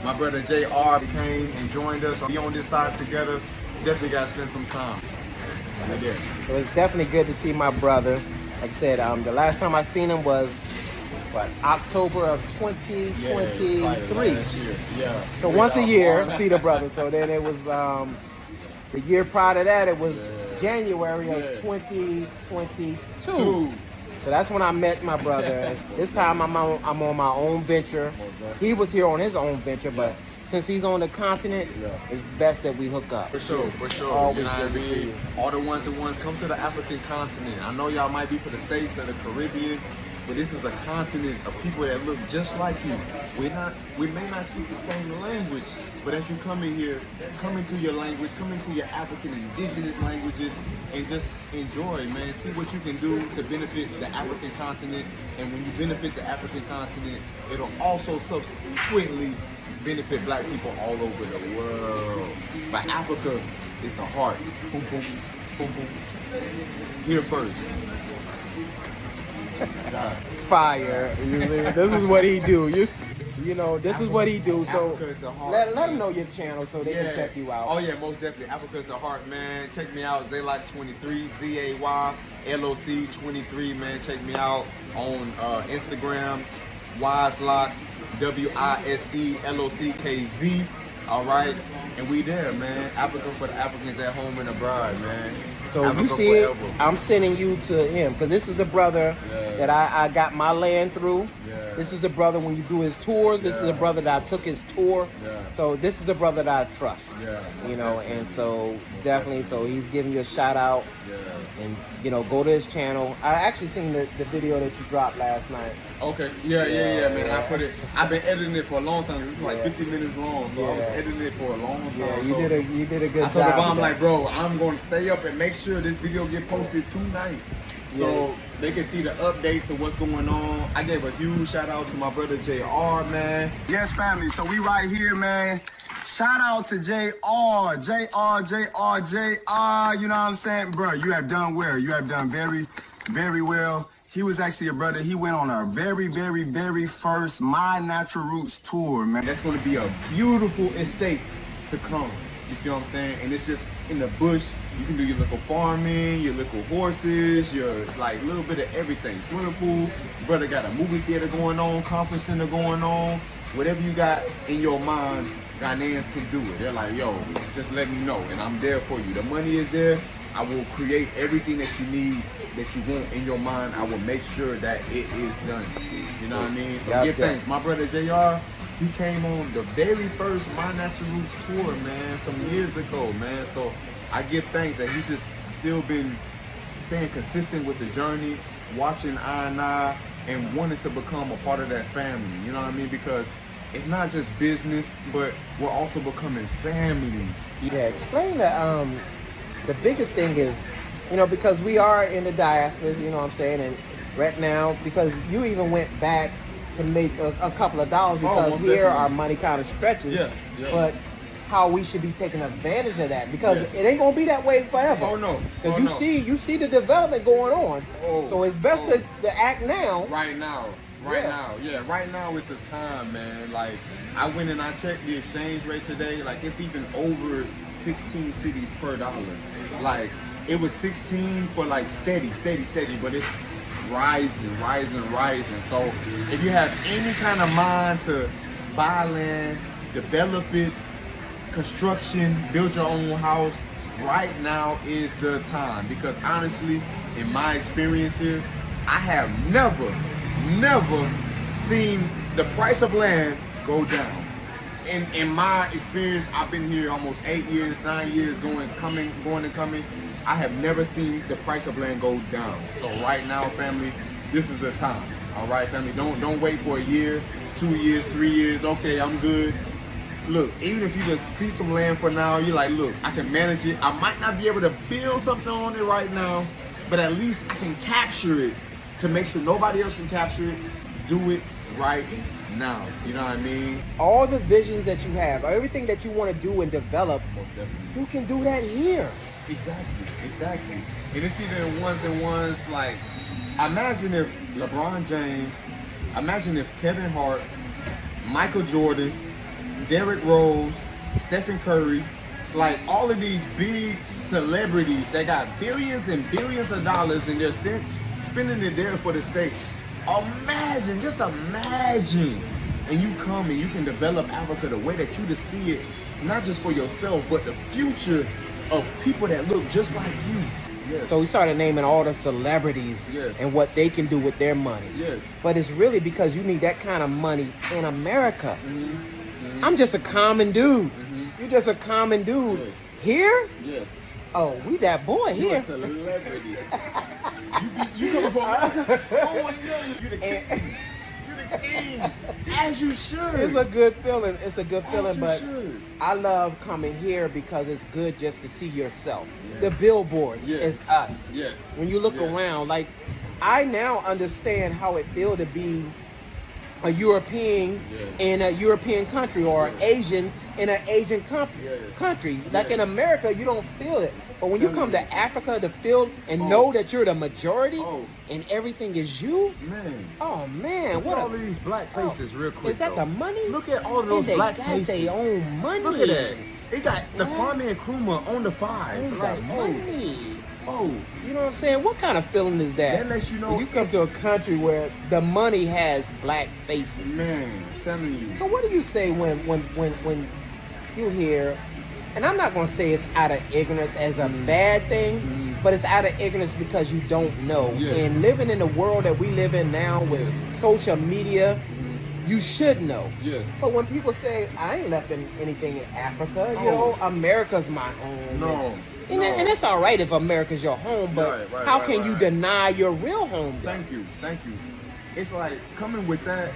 My brother JR came and joined us. Be on this side together. Definitely got to spend some time. Yeah. So it's definitely good to see my brother. Like I said, the last time I seen him was what, October of 2023. Yeah. So once a year, see the brother. So then it was the year prior to that, it was January of 2022. So that's when I met my brother. This time I'm on my own venture. He was here on his own venture, but since he's on the continent, it's best that we hook up. For sure, for sure. Always you know what I good to see mean? you. All the ones that wants come to the African continent. I know y'all might be for the States or the Caribbean, but this is a continent of people that look just like you. We may not speak the same language, but as you come in here, come into your language, come into your African indigenous languages, and just enjoy, man. See what you can do to benefit the African continent. And when you benefit the African continent, it'll also subsequently benefit black people all over the world. But Africa is the heart. Boom, boom, boom, boom. Here first. Fire. This is what he do. You know, this is what he do. So let them know your channel so they can check you out. Oh yeah, most definitely. Africa's the heart, man. Check me out, Zayloc23, Zayloc23, man. Check me out on Instagram, Wiselocks, WISELOCKZ. All right, and we there, man. Africa for the Africans at home and abroad, man. So Africa you see it, forever. I'm sending you to him because this is the brother that I got my land through. This is the brother when you do his tours. This is the brother that I took his tour. So this is the brother that I trust. You know, and so definitely, so he's giving you a shout out. And you know, go to his channel. I actually seen the video that you dropped last night. Okay, yeah, man. I've been editing it for a long time. This is like 50 minutes long, so I was editing it for a long time. Yeah, so you did a good I job. told the bomb like, bro, I'm going to stay up and make sure this video get posted tonight, so they can see the updates of what's going on. I gave a huge shout out to my brother JR, man. Yes, family. So we right here, man. Shout out to JR. You know what I'm saying? Bro, you have done well. You have done very, very well. He was actually a brother. He went on our very, very, very first My Natural Roots tour, man. That's going to be a beautiful estate to come. You see what I'm saying? And it's just in the bush. You can do your little farming, your little horses, your like little bit of everything. Swimming pool. Brother got a movie theater going on, conference center going on. Whatever you got in your mind, Ghanaians can do it. They're like, yo, just let me know, and I'm there for you. The money is there. I will create everything that you need, that you want in your mind. I will make sure that it is done. You know what I mean? So give thanks. My brother JR, he came on the very first My Natural Roots tour, man, some years ago, man. So I give thanks that he's just still been staying consistent with the journey, watching I and wanting to become a part of that family. You know what I mean? Because it's not just business, but we're also becoming families. Yeah, explain that. The biggest thing is, you know, because we are in the diaspora, you know what I'm saying, and right now, because you even went back to make a couple of dollars, because here our money kind of stretches, but how we should be taking advantage of that, because it ain't gonna be that way forever. Oh no, because you see the development going on, so it's best to act now. Right now. Right now it's the time, man. Like, I went and I checked the exchange rate today. Like, it's even over 16 cities per dollar. Like, it was 16 for like steady, but it's rising. So if you have any kind of mind to buy land, develop it, construction, build your own house, right now is the time. Because honestly, in my experience here, I have never seen the price of land go down. In my experience, I've been here almost 8 years, 9 years, going and coming. I have never seen the price of land go down. So right now, family, this is the time. All right, family, don't wait for a year, 2 years, 3 years. Okay, I'm good. Look, even if you just see some land for now, you're like, look, I can manage it. I might not be able to build something on it right now, but at least I can capture it to make sure nobody else can capture it. Do it right now. You know what I mean? All the visions that you have, everything that you want to do and develop, you can do that here. Exactly. And it's even ones like, imagine if LeBron James, imagine if Kevin Hart, Michael Jordan, Derrick Rose, Stephen Curry, like all of these big celebrities that got billions and billions of dollars and they're still spending it there for the States. Imagine, just imagine. And you come and you can develop Africa the way that you to see it, not just for yourself, but the future of people that look just like you. Yes. So we started naming all the celebrities and what they can do with their money. Yes. But it's really because you need that kind of money in America. I'm just a common dude. You're just a common dude. Yes. Here? Yes. Oh, we that boy You're here. a celebrity. you coming from Africa? Oh my God, you're the king. You're the king. As you should. It's a good feeling. It's a good feeling, but should. I love coming here because it's good just to see yourself. The billboards is us. Yes. When you look around, like I now understand how it feels to be a European in a European country or an Asian in an Asian country. Like in America, you don't feel it. But when you come to Africa to feel and know that you're the majority and everything is you, oh man, what all these black faces real quick. Is that the money? Look at all of those black faces. They got their own money. Look at that. They got the Kwame Nkrumah on the 5. Like, money. You know what I'm saying? What kind of feeling is that? That lets you know. You come to a country where the money has black faces. Man, I'm telling you. So what do you say when you hear, and I'm not going to say it's out of ignorance as a bad thing, but it's out of ignorance because you don't know. And living in the world that we live in now with social media, you should know. But when people say, I ain't left anything in Africa, you know, America's my home. And it's all right if America's your home, but how can you deny your real home? Thank you. It's like coming with that,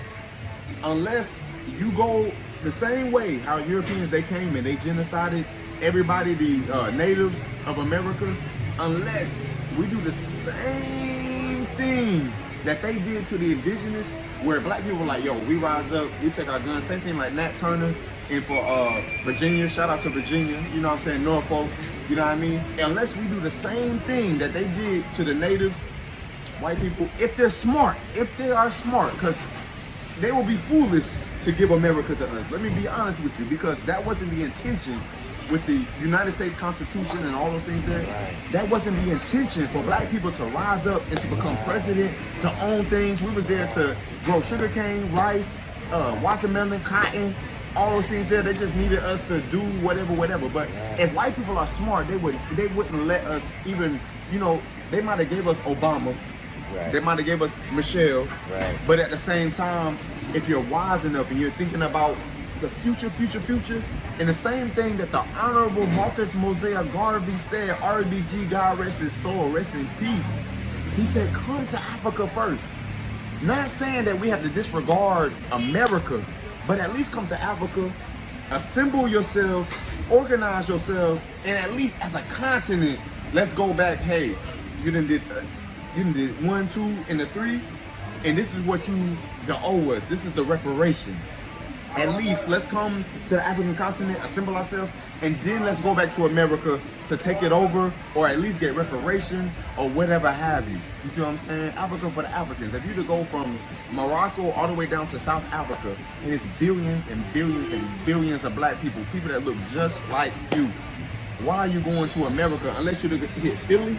unless you go the same way how Europeans, they came and they genocided everybody, the natives of America, unless we do the same thing that they did to the indigenous, where black people were like, yo, we rise up, we take our guns, same thing like Nat Turner, and for Virginia, shout out to Virginia, you know what I'm saying, Norfolk, you know what I mean? Unless we do the same thing that they did to the natives, white people, if they are smart, because they will be foolish to give America to us. Let me be honest with you, because that wasn't the intention with the United States Constitution and all those things there. That wasn't the intention for black people to rise up and to become president, to own things. We was there to grow sugarcane, rice, watermelon, cotton, all those things there. They just needed us to do whatever. But if white people are smart, they wouldn't let us even, you know, they might have gave us Obama. They might have gave us Michelle. But at the same time, if you're wise enough and you're thinking about the future, and the same thing that the Honorable Marcus Mosiah Garvey said, RBG, God rest his soul, rest in peace. He said, come to Africa first. Not saying that we have to disregard America, but at least come to Africa, assemble yourselves, organize yourselves, and at least as a continent, let's go back, hey, you done did 1, 2, and the 3, and this is what you owe us. This is the reparation. At least let's come to the African continent, assemble ourselves, and then let's go back to America to take it over, or at least get reparation, or whatever have you. You see what I'm saying? Africa for the Africans. If you to go from Morocco all the way down to South Africa, and it's billions and billions and billions of black people that look just like you. Why are you going to America unless you hit Philly,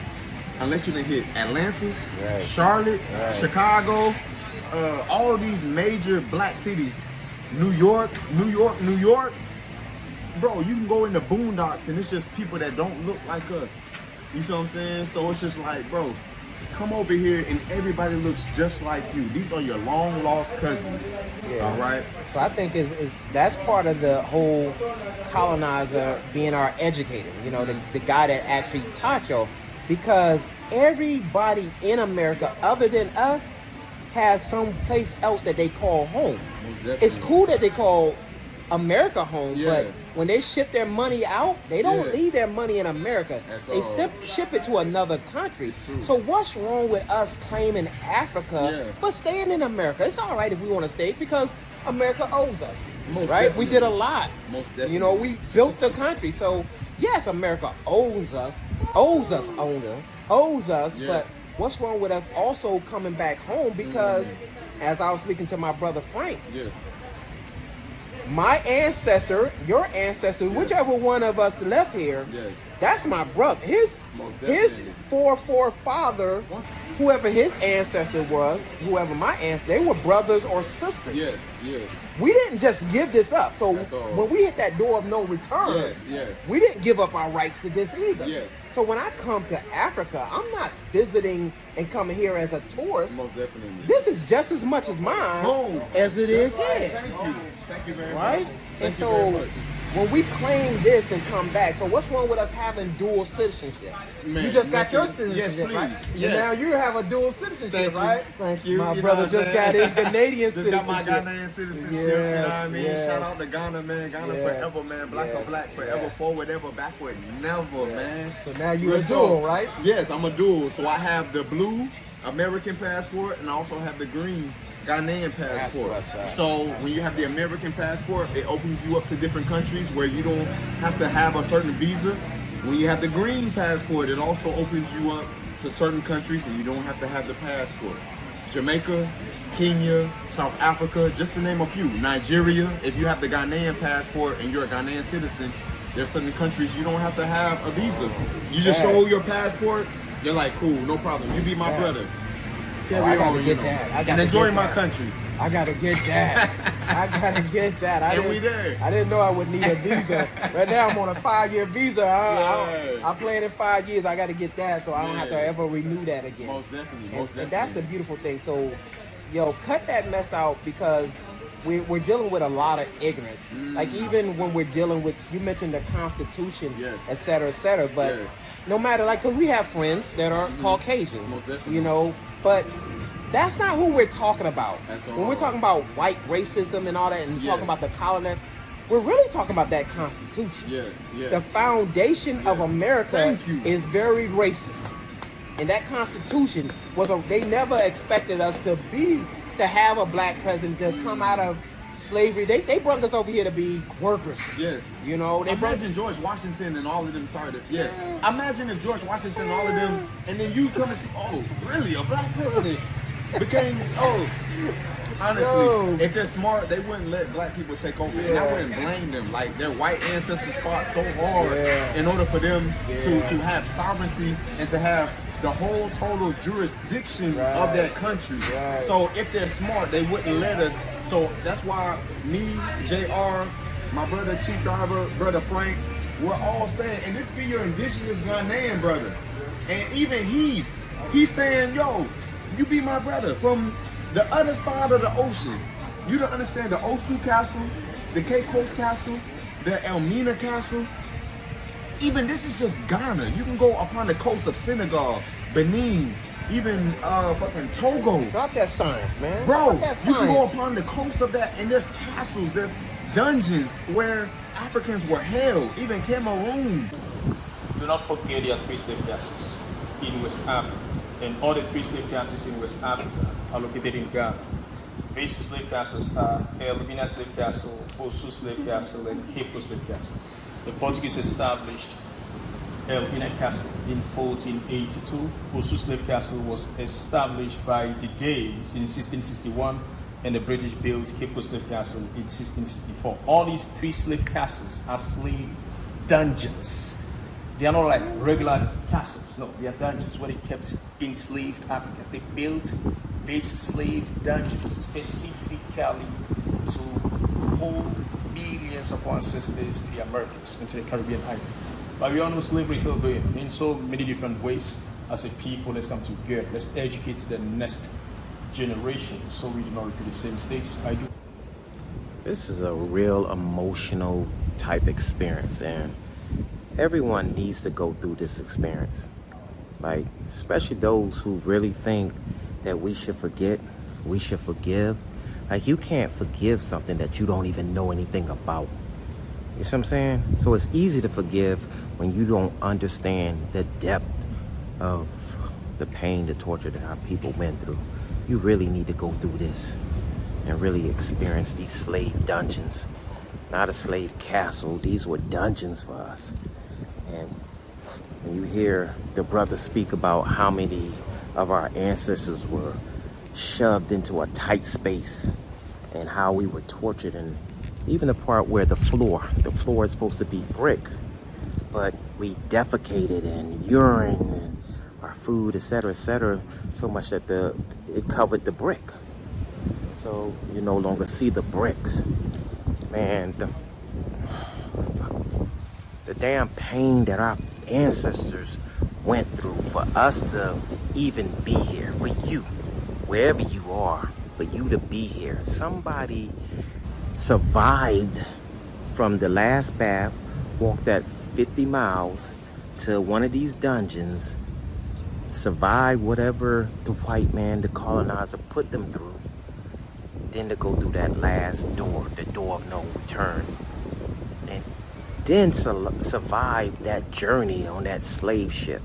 unless you hit Atlanta, Charlotte, Chicago, all of these major black cities, New York, bro, you can go in the boondocks and it's just people that don't look like us. You see what I'm saying? So it's just like, bro, come over here and everybody looks just like you. These are your long lost cousins. All right. So I think that's part of the whole colonizer being our educator. You know, the guy that actually taught you, because everybody in America other than us has some place else that they call home. It's cool that they call America home, but when they ship their money out, they don't leave their money in America. They ship it to another country. So what's wrong with us claiming Africa but staying in America? It's all right if we want to stay because America owes us, right? We did a lot. Most definitely. You know, we built the country. So yes, America owes us, but what's wrong with us also coming back home? Because as I was speaking to my brother Frank, my ancestor, your ancestor, whichever one of us left here, that's my brother. His forefather, whoever his ancestor was, whoever my ancestor, they were brothers or sisters. Yes. We didn't just give this up. So when we hit that door of no return, we didn't give up our rights to this either. So when I come to Africa, I'm not visiting and coming here as a tourist. Most definitely. This is just as much as mine as it is here. Thank you very much. Right? And so when we claim this and come back, so what's wrong with us having dual citizenship? Man, you just got your citizenship, please. right? Yes. And now you have a dual citizenship, right? Thank you. My brother just got his Canadian just citizenship. Just got my Ghanaian citizenship, you know what I mean? Shout out to Ghana, man. Ghana forever, man. Black or black, forever, forward, ever, backward, never, man. So now you're a dual, right? Yes, I'm a dual. So I have the blue American passport and I also have the green Ghanaian passport. So when you have the American passport, it opens you up to different countries where you don't have to have a certain visa. When you have the green passport, it also opens you up to certain countries and you don't have to have the passport. Jamaica, Kenya, South Africa, just to name a few. Nigeria, if you have the Ghanaian passport and you're a Ghanaian citizen, there's certain countries you don't have to have a visa. You just show your passport, they're like, cool, no problem. You be my brother. I gotta get that. And enjoy my country. I gotta get that. I gotta get that. I didn't know I would need a visa. Right now I'm on a 5-year visa. I'm playing in 5 years. I gotta get that so I don't have to ever renew that again. Most definitely. And that's the beautiful thing. So, yo, cut that mess out because we're dealing with a lot of ignorance. Like even when we're dealing with, you mentioned the Constitution, et cetera, but no matter, like, cause we have friends that are Caucasian, you know, but that's not who we're talking about. When we're talking about white racism and all that, and talking about the colony, we're really talking about that Constitution. The foundation of America is very racist, and that Constitution was they never expected us to have a black president to come out of slavery. They brought us over here to be workers. You know, imagine George Washington and all of them started. Imagine if George Washington and all of them, and then you come and see, oh, really, a black president became, honestly, if they're smart, they wouldn't let black people take over. And I wouldn't blame them. Like, their white ancestors fought so hard in order for them to have sovereignty and to have the whole total jurisdiction of that country. So if they're smart, they wouldn't let us. So that's why me, JR, my brother Chief Driver, brother Frank, we're all saying, and this be your indigenous Ghanaian brother. And even he's saying, yo, you be my brother from the other side of the ocean. You don't understand the Osu Castle, the Cape Coast Castle, the Elmina Castle. Even this is just Ghana. You can go upon the coast of Senegal, Benin, even fucking Togo. Drop that science, man. Bro, you can go upon the coast of that, and there's castles, there's dungeons where Africans were held, even Cameroon. Do not forget there are 3 slave castles in West Africa, and all the 3 slave castles in West Africa are located in Ghana. Basic slave castles are Elmina Slave Castle, Osu Slave Castle, and Hippo Slave Castle. The Portuguese established Elmina Castle in 1482. Osu Slave Castle was established by the Days in 1661, and the British built Hippo Slave Castle in 1664. All these 3 slave castles are slave dungeons. They are not like regular castles. No, they are dungeons where they kept enslaved Africans. They built these slave dungeons specifically to hold millions of our ancestors to the Americas and to the Caribbean islands. But we all know slavery is still going in so many different ways. As a people, let's come together. Let's educate the next generation so we do not repeat the same mistakes. This is a real emotional type experience, and everyone needs to go through this experience. Like, especially those who really think that we should forget, we should forgive. Like, you can't forgive something that you don't even know anything about. You see what I'm saying? So it's easy to forgive when you don't understand the depth of the pain, the torture that our people went through. You really need to go through this and really experience these slave dungeons. Not a slave castle, these were dungeons for us. And when you hear the brother speak about how many of our ancestors were shoved into a tight space and how we were tortured and even the part where the floor is supposed to be brick, but we defecated and urine and our food, etc., so much that it covered the brick. So you no longer see the bricks. Man, the damn pain that our ancestors went through for us to even be here, for you, wherever you are, for you to be here. Somebody survived from the last bath, walked that 50 miles to one of these dungeons, survived whatever the white man, the colonizer, put them through, then to go through that last door, the door of no return, and then survive that journey on that slave ship.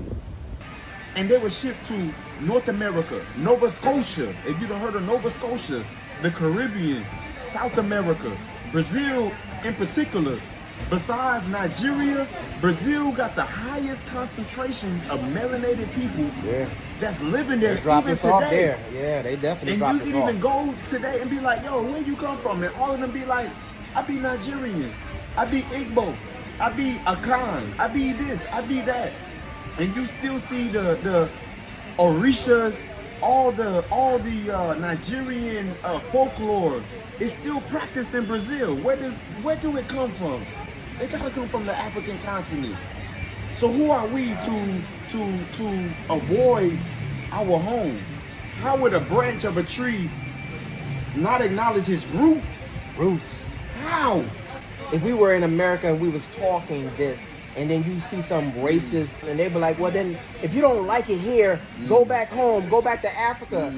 And they were shipped to North America, Nova Scotia. If you don't heard of Nova Scotia, the Caribbean, South America, Brazil in particular. Besides Nigeria, Brazil got the highest concentration of melanated people that's living there even today. Off there. Yeah, they definitely dropped us off. And you can even go today and be like, yo, where you come from? And all of them be like, I be Nigerian, I be Igbo, I be Akan, I be this, I be that. And you still see the Orishas, all the Nigerian folklore is still practiced in Brazil. Where do it come from? It gotta come from the African continent. So who are we to avoid our home? How would a branch of a tree not acknowledge his roots? How? If we were in America and we was talking this, and then you see some racist, and they be like, well then, if you don't like it here, go back home, go back to Africa.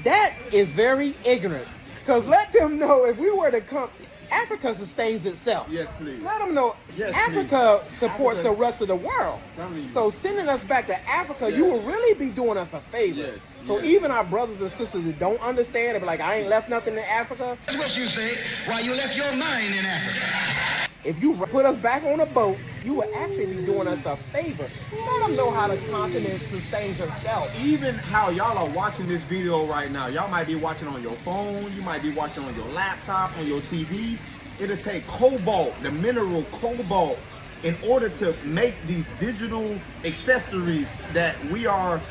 That is very ignorant. Because let them know, if we were to come, Africa sustains itself. Yes, please. Let them know, yes, Africa please. supports the rest of the world. So sending us back to Africa, you will really be doing us a favor. Yes. So even our brothers and sisters that don't understand, they be like, I ain't left nothing in Africa. That's what you say, while you left your mind in Africa. If you put us back on a boat, you will actually be doing us a favor. Let them know how the continent sustains itself. Even how y'all are watching this video right now, y'all might be watching on your phone, you might be watching on your laptop, on your TV. It'll take cobalt, the mineral cobalt, in order to make these digital accessories that we are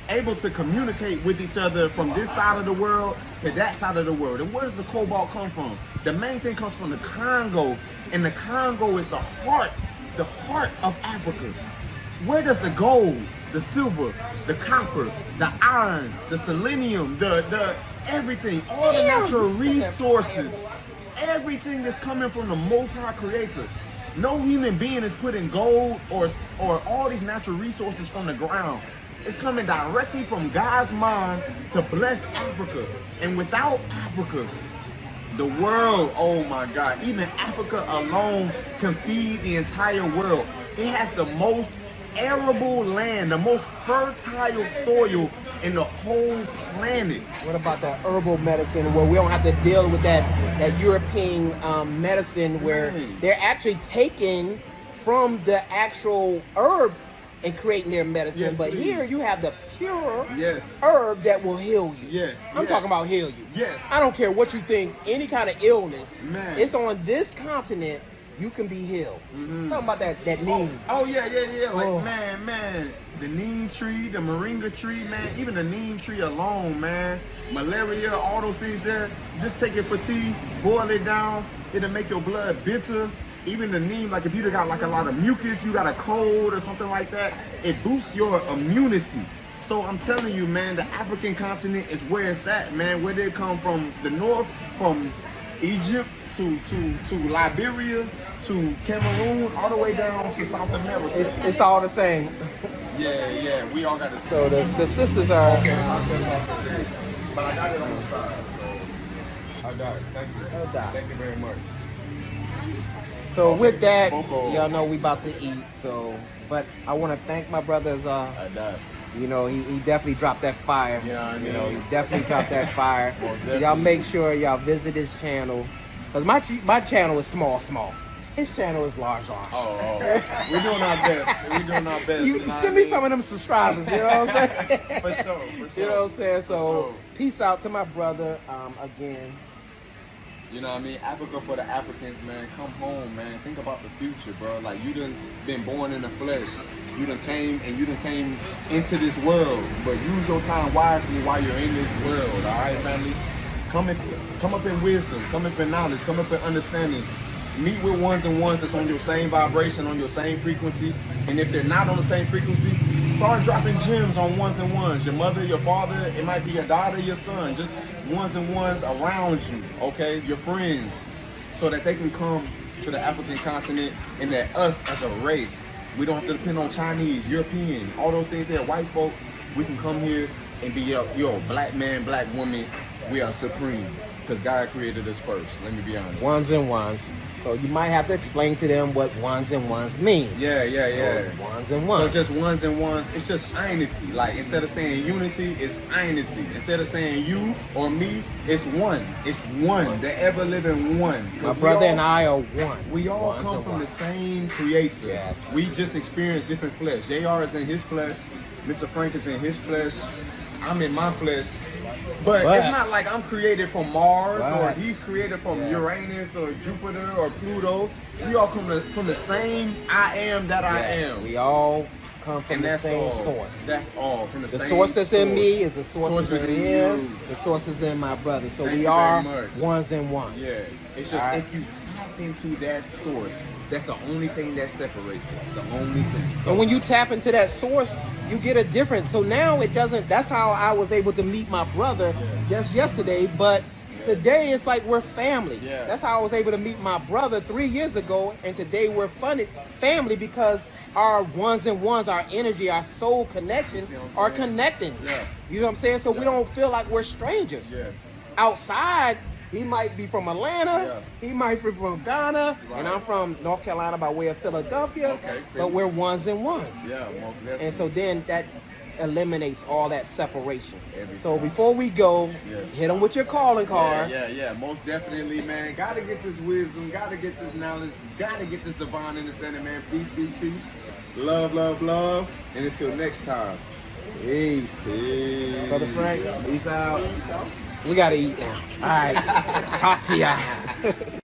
able to communicate with each other from this side of the world to that side of the world. And where does the cobalt come from? The main thing comes from the Congo, and the Congo is the heart of Africa. Where does the gold, the silver, the copper, the iron, the selenium, the everything, all the natural resources, everything that's coming from the Most High Creator. No human being is putting gold or all these natural resources from the ground. It's coming directly from God's mind to bless Africa. And without Africa, the world, oh my God, even Africa alone can feed the entire world. It has the most arable land, the most fertile soil in the whole planet. What about that herbal medicine where we don't have to deal with that European medicine where they're actually taking from the actual herb and creating their medicine? Yes, but please. Here you have the pure Yes. herb that will heal you. Yes, I'm yes. talking about heal you. Yes. I don't care what you think, any kind of illness, Man. it's on this continent, you can be healed. Talking about that neem. Oh yeah. Like Oh. man, the neem tree, the moringa tree, man, even the neem tree alone, man. Malaria, all those things there. Just take it for tea, boil it down. It'll make your blood bitter. Even the neem, like if you got like a lot of mucus, you got a cold or something like that, it boosts your immunity. So I'm telling you, man, the African continent is where it's at, man. Where they come from, the north, from Egypt to Liberia to Cameroon, all the way down to South America. It's all the same. Yeah, we all got the same. So the sisters are. Okay, I'll tell you. But I got it on the side, so I got it. Thank you. No doubt. Thank you very much. So with that, Boko. y'all know we about to eat. So, but I want to thank my brothers. I got it. You know, he definitely dropped that fire. Yeah, I You know, mean. he definitely dropped that fire. Well, So y'all definitely. make sure y'all visit his channel, cause my channel is small. His channel is large. Oh. We're doing our best. We're doing our best. You send me some of them subscribers. You know what I'm saying? For sure. You know what I'm saying? So sure. peace out to my brother again. You know what I mean? Africa for the Africans, man. Come home, man. Think about the future, bro. Like, you done been born in the flesh. You done came into this world. But use your time wisely while you're in this world, all right, family? Come up in wisdom. Come up in knowledge. Come up in understanding. Meet with ones and ones that's on your same vibration, on your same frequency. And if they're not on the same frequency, start dropping gems on ones and ones. Your mother, your father, it might be your daughter, your son. Just ones and ones around you, okay? Your friends, so that they can come to the African continent, and that us as a race, we don't have to depend on Chinese, European, all those things that white folk, we can come here and be yo, black man, black woman, we are supreme. Because God created us first, let me be honest. Ones and ones. So you might have to explain to them what ones and ones mean. Yeah. Ones and ones. So just ones and ones, it's just unity. Like, instead of saying unity, it's unity. Instead of saying you or me, it's one. It's one, the ever-living one. My brother and I are one. We all come from the same creator. Yes. We just experience different flesh. JR is in his flesh. Mr. Frank is in his flesh. I'm in my flesh. But it's not like I'm created from Mars or he's created from Uranus or Jupiter or Pluto. We all come from the same I am that I am. We all come from the same source. That's all. From the same source that's in me is the source that's in in him. you. The source is in my brother. So Thank we you are very much. ones and ones. Yes. It's just if you tap into that source, that's the only thing that separates us. The only thing. So when you tap into that source, you get a different. So now it doesn't. That's how I was able to meet my brother just yesterday. But today it's like we're family. Yeah. That's how I was able to meet my brother 3 years ago, and today we're family because our ones and ones, our energy, our soul connections are connecting. Yeah. You know what I'm saying? So we don't feel like we're strangers. Yes. Outside, he might be from Atlanta, Yeah. he might be from Ghana, and I'm from North Carolina by way of Philadelphia, Okay, but we're ones and ones. Yeah, most definitely. And so then that eliminates all that separation. Every So time. before we go, hit them with your calling card. Yeah, most definitely, man. Gotta get this wisdom, gotta get this knowledge, gotta get this divine understanding, man. Peace, peace, peace. Love, love, love. And until next time. Peace. Peace. Brother Frank, peace out. We gotta eat now. All right. Talk to y'all.